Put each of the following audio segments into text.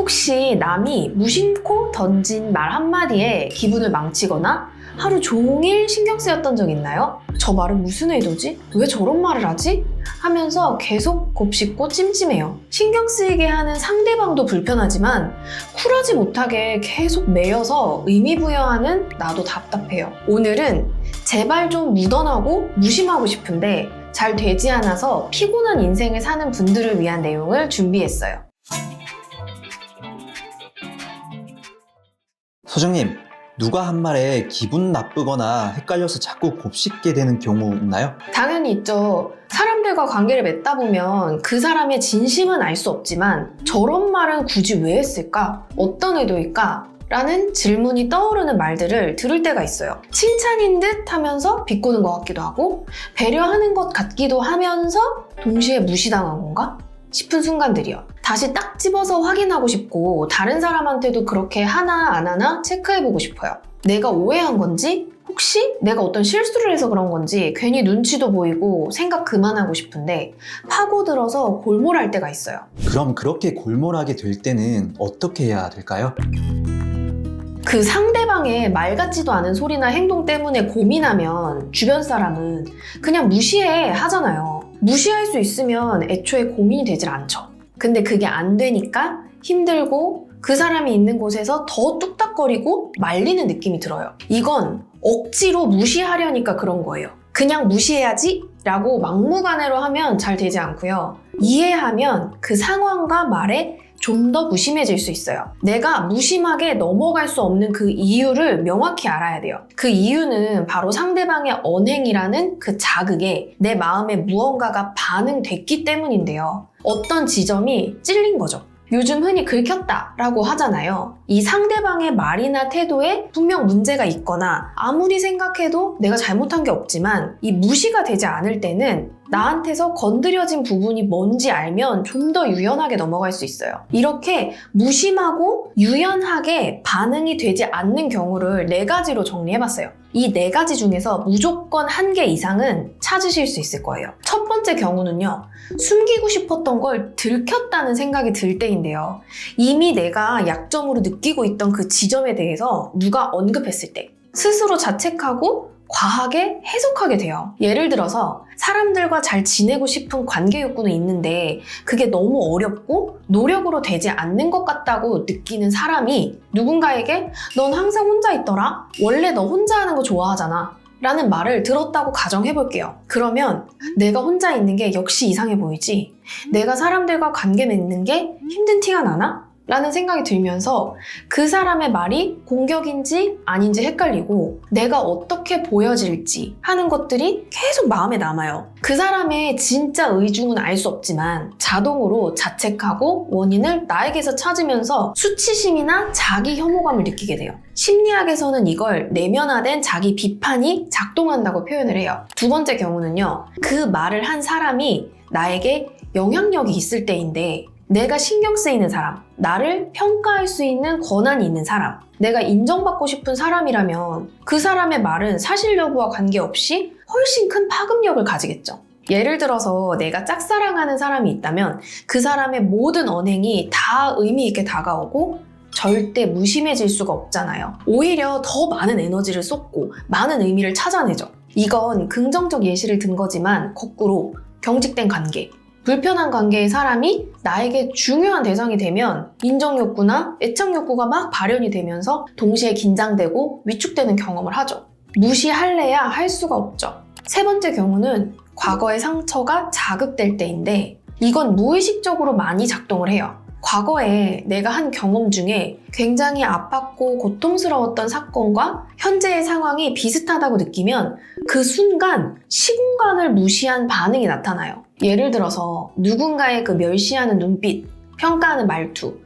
혹시 남이 무심코 던진 말 한마디에 기분을 망치거나 하루 종일 신경 쓰였던 적 있나요? 저 말은 무슨 의도지? 왜 저런 말을 하지? 하면서 계속 곱씹고 찜찜해요. 신경 쓰이게 하는 상대방도 불편하지만 쿨하지 못하게 계속 매여서 의미 부여하는 나도 답답해요. 오늘은 제발 좀 묻어나고 무심하고 싶은데 잘 되지 않아서 피곤한 인생을 사는 분들을 위한 내용을 준비했어요. 소장님, 누가 한 말에 기분 나쁘거나 헷갈려서 자꾸 곱씹게 되는 경우 있나요? 당연히 있죠. 사람들과 관계를 맺다 보면 그 사람의 진심은 알 수 없지만 저런 말은 굳이 왜 했을까? 어떤 의도일까? 라는 질문이 떠오르는 말들을 들을 때가 있어요. 칭찬인 듯 하면서 비꼬는 것 같기도 하고 배려하는 것 같기도 하면서 동시에 무시당한 건가? 싶은 순간들이요. 다시 딱 집어서 확인하고 싶고 다른 사람한테도 그렇게 하나 안 하나 체크해보고 싶어요. 내가 오해한 건지 혹시 내가 어떤 실수를 해서 그런 건지 괜히 눈치도 보이고 생각 그만하고 싶은데 파고들어서 골몰할 때가 있어요. 그럼 그렇게 골몰하게 될 때는 어떻게 해야 될까요? 그 상대방의 말 같지도 않은 소리나 행동 때문에 고민하면 주변 사람은 그냥 무시해 하잖아요. 무시할 수 있으면 애초에 고민이 되질 않죠. 근데 그게 안 되니까 힘들고 그 사람이 있는 곳에서 더 뚝딱거리고 말리는 느낌이 들어요. 이건 억지로 무시하려니까 그런 거예요. 그냥 무시해야지 라고 막무가내로 하면 잘 되지 않고요. 이해하면 그 상황과 말에 좀 더 무심해질 수 있어요. 내가 무심하게 넘어갈 수 없는 그 이유를 명확히 알아야 돼요. 그 이유는 바로 상대방의 언행이라는 그 자극에 내 마음에 무언가가 반응됐기 때문인데요. 어떤 지점이 찔린 거죠. 요즘 흔히 긁혔다라고 하잖아요. 이 상대방의 말이나 태도에 분명 문제가 있거나 아무리 생각해도 내가 잘못한 게 없지만 이 무시가 되지 않을 때는 나한테서 건드려진 부분이 뭔지 알면 좀 더 유연하게 넘어갈 수 있어요. 이렇게 무심하고 유연하게 반응이 되지 않는 경우를 4가지로 정리해봤어요. 이 4가지 중에서 무조건 1개 이상은 찾으실 수 있을 거예요. 첫 번째 경우는요. 숨기고 싶었던 걸 들켰다는 생각이 들 때인데요. 이미 내가 약점으로 느끼고 있던 그 지점에 대해서 누가 언급했을 때 스스로 자책하고 과하게 해석하게 돼요. 예를 들어서 사람들과 잘 지내고 싶은 관계 욕구는 있는데 그게 너무 어렵고 노력으로 되지 않는 것 같다고 느끼는 사람이 누군가에게 넌 항상 혼자 있더라? 원래 너 혼자 하는 거 좋아하잖아. 라는 말을 들었다고 가정해볼게요. 그러면 내가 혼자 있는 게 역시 이상해 보이지? 내가 사람들과 관계 맺는 게 힘든 티가 나나? 라는 생각이 들면서 그 사람의 말이 공격인지 아닌지 헷갈리고 내가 어떻게 보여질지 하는 것들이 계속 마음에 남아요. 그 사람의 진짜 의중은 알 수 없지만 자동으로 자책하고 원인을 나에게서 찾으면서 수치심이나 자기 혐오감을 느끼게 돼요. 심리학에서는 이걸 내면화된 자기 비판이 작동한다고 표현을 해요. 두 번째 경우는요. 그 말을 한 사람이 나에게 영향력이 있을 때인데 내가 신경 쓰이는 사람, 나를 평가할 수 있는 권한이 있는 사람, 내가 인정받고 싶은 사람이라면 그 사람의 말은 사실 여부와 관계없이 훨씬 큰 파급력을 가지겠죠. 예를 들어서 내가 짝사랑하는 사람이 있다면 그 사람의 모든 언행이 다 의미 있게 다가오고 절대 무심해질 수가 없잖아요. 오히려 더 많은 에너지를 쏟고 많은 의미를 찾아내죠. 이건 긍정적 예시를 든 거지만 거꾸로 경직된 관계, 불편한 관계의 사람이 나에게 중요한 대상이 되면 인정욕구나 애착욕구가 막 발현이 되면서 동시에 긴장되고 위축되는 경험을 하죠. 무시할래야 할 수가 없죠. 세 번째 경우는 과거의 상처가 자극될 때인데 이건 무의식적으로 많이 작동을 해요. 과거에 내가 한 경험 중에 굉장히 아팠고 고통스러웠던 사건과 현재의 상황이 비슷하다고 느끼면 그 순간 시공간을 무시한 반응이 나타나요. 예를 들어서 누군가의 그 멸시하는 눈빛, 평가하는 말투,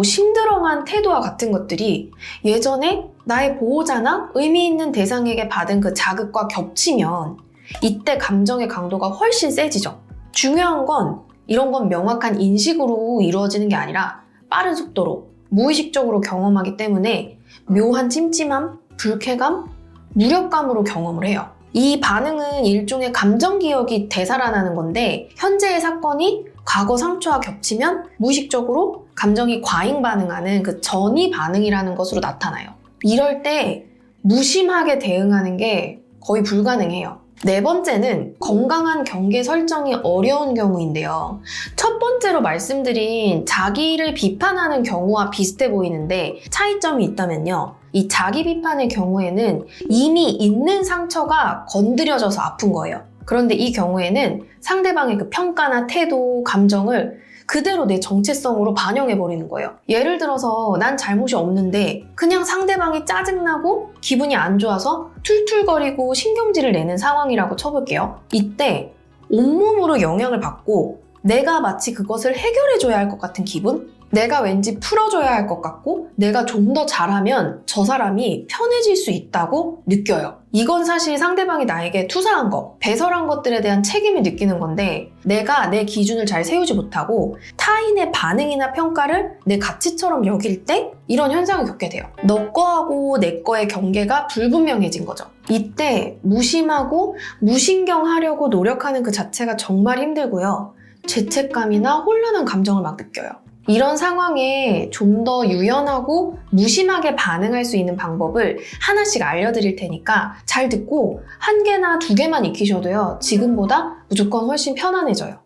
심드렁한 태도와 같은 것들이 예전에 나의 보호자나 의미 있는 대상에게 받은 그 자극과 겹치면 이때 감정의 강도가 훨씬 세지죠. 중요한 건 이런 건 명확한 인식으로 이루어지는 게 아니라 빠른 속도로 무의식적으로 경험하기 때문에 묘한 찜찜함, 불쾌감, 무력감으로 경험을 해요. 이 반응은 일종의 감정 기억이 되살아나는 건데 현재의 사건이 과거 상처와 겹치면 무의식적으로 감정이 과잉 반응하는 그 전이 반응이라는 것으로 나타나요. 이럴 때 무심하게 대응하는 게 거의 불가능해요. 네 번째는 건강한 경계 설정이 어려운 경우인데요. 첫 번째로 말씀드린 자기를 비판하는 경우와 비슷해 보이는데 차이점이 있다면요. 이 자기 비판의 경우에는 이미 있는 상처가 건드려져서 아픈 거예요. 그런데 이 경우에는 상대방의 그 평가나 태도, 감정을 그대로 내 정체성으로 반영해버리는 거예요. 예를 들어서 난 잘못이 없는데 그냥 상대방이 짜증나고 기분이 안 좋아서 툴툴거리고 신경질을 내는 상황이라고 쳐볼게요. 이때 온몸으로 영향을 받고 내가 마치 그것을 해결해줘야 할 것 같은 기분? 내가 왠지 풀어줘야 할 것 같고 내가 좀 더 잘하면 저 사람이 편해질 수 있다고 느껴요. 이건 사실 상대방이 나에게 투사한 것, 배설한 것들에 대한 책임을 느끼는 건데 내가 내 기준을 잘 세우지 못하고 타인의 반응이나 평가를 내 가치처럼 여길 때 이런 현상을 겪게 돼요. 너 거하고 내 거의 경계가 불분명해진 거죠. 이때 무심하고 무신경하려고 노력하는 그 자체가 정말 힘들고요. 죄책감이나 혼란한 감정을 막 느껴요. 이런 상황에 좀 더 유연하고 무심하게 반응할 수 있는 방법을 하나씩 알려드릴 테니까 잘 듣고 한 개나 두 개만 익히셔도요. 지금보다 무조건 훨씬 편안해져요.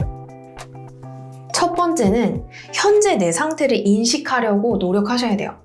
첫 번째는 현재 내 상태를 인식하려고 노력하셔야 돼요.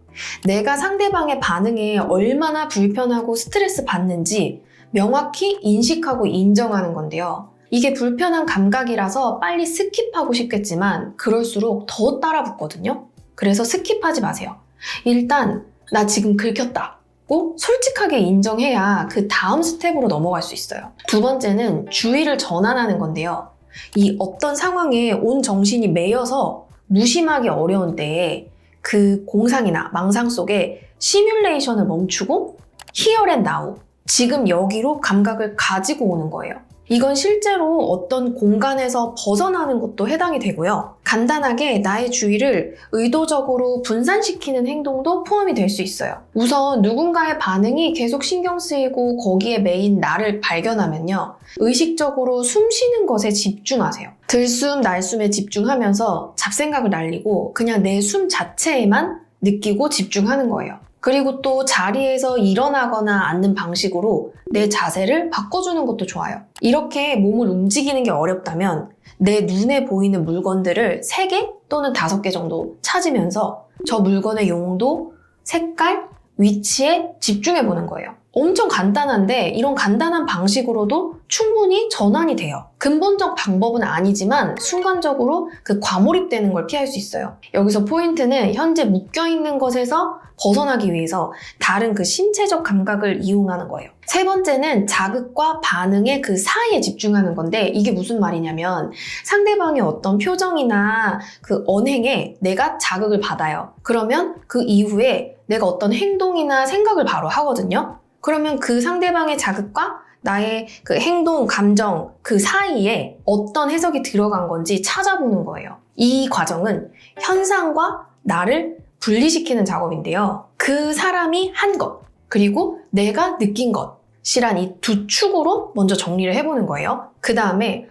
내가 상대방의 반응에 얼마나 불편하고 스트레스 받는지 명확히 인식하고 인정하는 건데요. 이게 불편한 감각이라서 빨리 스킵하고 싶겠지만 그럴수록 더 따라붙거든요. 그래서 스킵하지 마세요. 일단 나 지금 긁혔다고 솔직하게 인정해야 그 다음 스텝으로 넘어갈 수 있어요. 두 번째는 주의를 전환하는 건데요. 이 어떤 상황에 온 정신이 매여서 무심하기 어려운 때에 그 공상이나 망상 속에 시뮬레이션을 멈추고 Here and Now, 지금 여기로 감각을 가지고 오는 거예요. 이건 실제로 어떤 공간에서 벗어나는 것도 해당이 되고요. 간단하게 나의 주의를 의도적으로 분산시키는 행동도 포함이 될 수 있어요. 우선 누군가의 반응이 계속 신경 쓰이고 거기에 매인 나를 발견하면요. 의식적으로 숨 쉬는 것에 집중하세요. 들숨, 날숨에 집중하면서 잡생각을 날리고 그냥 내 숨 자체에만 느끼고 집중하는 거예요. 그리고 또 자리에서 일어나거나 앉는 방식으로 내 자세를 바꿔주는 것도 좋아요. 이렇게 몸을 움직이는 게 어렵다면 내 눈에 보이는 물건들을 3개 또는 5개 정도 찾으면서 저 물건의 용도, 색깔, 위치에 집중해보는 거예요. 엄청 간단한데 이런 간단한 방식으로도 충분히 전환이 돼요. 근본적 방법은 아니지만 순간적으로 그 과몰입되는 걸 피할 수 있어요. 여기서 포인트는 현재 묶여있는 것에서 벗어나기 위해서 다른 그 신체적 감각을 이용하는 거예요. 세 번째는 자극과 반응의 그 사이에 집중하는 건데 이게 무슨 말이냐면 상대방의 어떤 표정이나 그 언행에 내가 자극을 받아요. 그러면 그 이후에 내가 어떤 행동이나 생각을 바로 하거든요. 그러면 그 상대방의 자극과 나의 그 행동, 감정 그 사이에 어떤 해석이 들어간 건지 찾아보는 거예요. 이 과정은 현상과 나를 분리시키는 작업인데요. 그 사람이 한 것, 그리고 내가 느낀 것이란 이 두 축으로 먼저 정리를 해보는 거예요. 그 다음에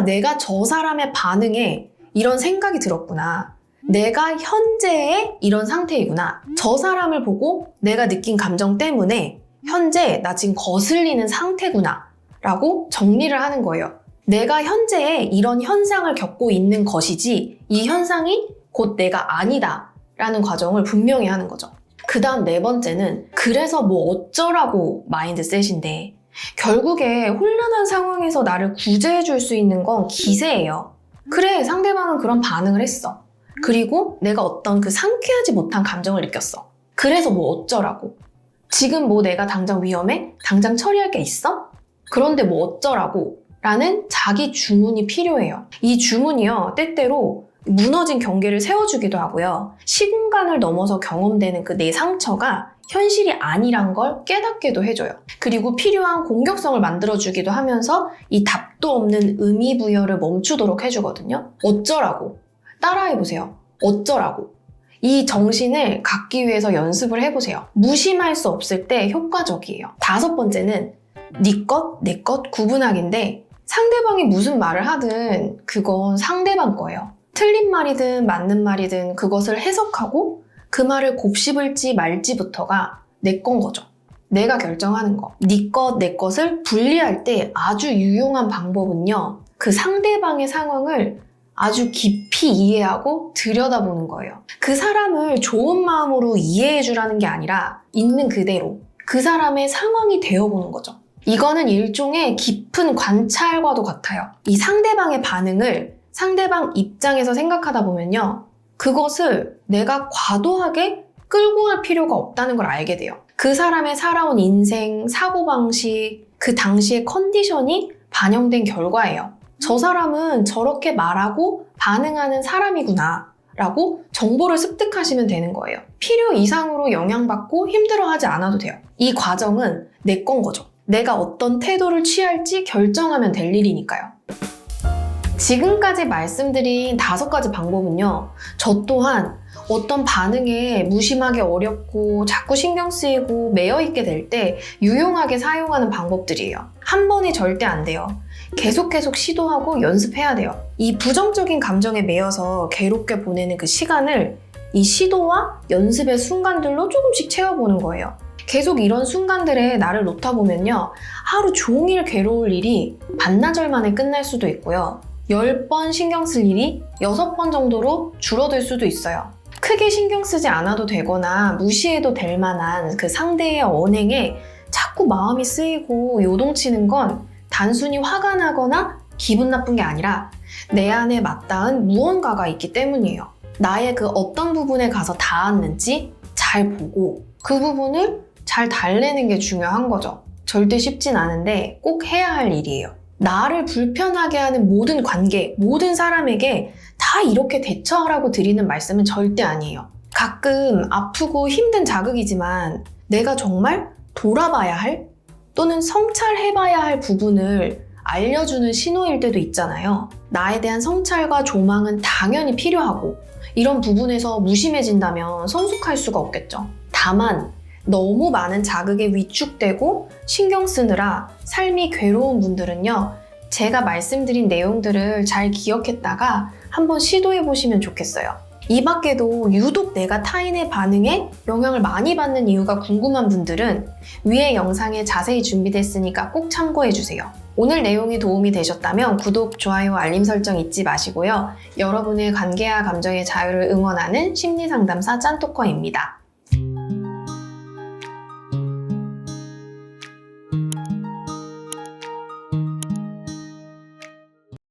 내가 저 사람의 반응에 이런 생각이 들었구나. 내가 현재의 이런 상태이구나. 저 사람을 보고 내가 느낀 감정 때문에 현재 나 지금 거슬리는 상태구나 라고 정리를 하는 거예요. 내가 현재에 이런 현상을 겪고 있는 것이지 이 현상이 곧 내가 아니다 라는 과정을 분명히 하는 거죠. 그 다음 네 번째는 그래서 뭐 어쩌라고 마인드셋인데 결국에 혼란한 상황에서 나를 구제해 줄 수 있는 건 기세예요. 그래, 상대방은 그런 반응을 했어. 그리고 내가 어떤 그 상쾌하지 못한 감정을 느꼈어. 그래서 뭐 어쩌라고. 지금 뭐 내가 당장 위험해? 당장 처리할 게 있어? 그런데 뭐 어쩌라고? 라는 자기 주문이 필요해요. 이 주문이요, 때때로 무너진 경계를 세워주기도 하고요. 시공간을 넘어서 경험되는 그 내 상처가 현실이 아니란 걸 깨닫게도 해줘요. 그리고 필요한 공격성을 만들어주기도 하면서 이 답도 없는 의미 부여를 멈추도록 해주거든요. 어쩌라고? 따라해보세요. 어쩌라고? 이 정신을 갖기 위해서 연습을 해보세요. 무심할 수 없을 때 효과적이에요. 다섯 번째는 네 것, 내 것 구분하기인데 상대방이 무슨 말을 하든 그건 상대방 거예요. 틀린 말이든 맞는 말이든 그것을 해석하고 그 말을 곱씹을지 말지부터가 내 건 거죠. 내가 결정하는 거. 네 것, 내 것을 분리할 때 아주 유용한 방법은요. 그 상대방의 상황을 아주 깊이 이해하고 들여다보는 거예요. 그 사람을 좋은 마음으로 이해해 주라는 게 아니라 있는 그대로 그 사람의 상황이 되어보는 거죠. 이거는 일종의 깊은 관찰과도 같아요. 이 상대방의 반응을 상대방 입장에서 생각하다 보면요. 그것을 내가 과도하게 끌고 갈 필요가 없다는 걸 알게 돼요. 그 사람의 살아온 인생, 사고방식, 그 당시의 컨디션이 반영된 결과예요. 저 사람은 저렇게 말하고 반응하는 사람이구나 라고 정보를 습득하시면 되는 거예요. 필요 이상으로 영향받고 힘들어하지 않아도 돼요. 이 과정은 내 건 거죠. 내가 어떤 태도를 취할지 결정하면 될 일이니까요. 지금까지 말씀드린 5가지 방법은요. 저 또한 어떤 반응에 무심하게 어렵고 자꾸 신경 쓰이고 매여있게 될 때 유용하게 사용하는 방법들이에요. 한 번이 절대 안 돼요. 계속 시도하고 연습해야 돼요. 이 부정적인 감정에 매여서 괴롭게 보내는 그 시간을 이 시도와 연습의 순간들로 조금씩 채워보는 거예요. 계속 이런 순간들에 나를 놓다 보면요. 하루 종일 괴로울 일이 반나절 만에 끝날 수도 있고요. 10번 신경 쓸 일이 6번 정도로 줄어들 수도 있어요. 크게 신경 쓰지 않아도 되거나 무시해도 될 만한 그 상대의 언행에 자꾸 마음이 쓰이고 요동치는 건 단순히 화가 나거나 기분 나쁜 게 아니라 내 안에 맞닿은 무언가가 있기 때문이에요. 나의 그 어떤 부분에 가서 닿았는지 잘 보고 그 부분을 잘 달래는 게 중요한 거죠. 절대 쉽진 않은데 꼭 해야 할 일이에요. 나를 불편하게 하는 모든 관계, 모든 사람에게 다 이렇게 대처하라고 드리는 말씀은 절대 아니에요. 가끔 아프고 힘든 자극이지만 내가 정말 돌아봐야 할 또는 성찰해봐야 할 부분을 알려주는 신호일 때도 있잖아요. 나에 대한 성찰과 조망은 당연히 필요하고 이런 부분에서 무심해진다면 성숙할 수가 없겠죠. 다만 너무 많은 자극에 위축되고 신경 쓰느라 삶이 괴로운 분들은요. 제가 말씀드린 내용들을 잘 기억했다가 한번 시도해보시면 좋겠어요. 이 밖에도 유독 내가 타인의 반응에 영향을 많이 받는 이유가 궁금한 분들은 위의 영상에 자세히 준비됐으니까 꼭 참고해주세요. 오늘 내용이 도움이 되셨다면 구독, 좋아요, 알림 설정 잊지 마시고요. 여러분의 관계와 감정의 자유를 응원하는 심리상담사 짠토커입니다.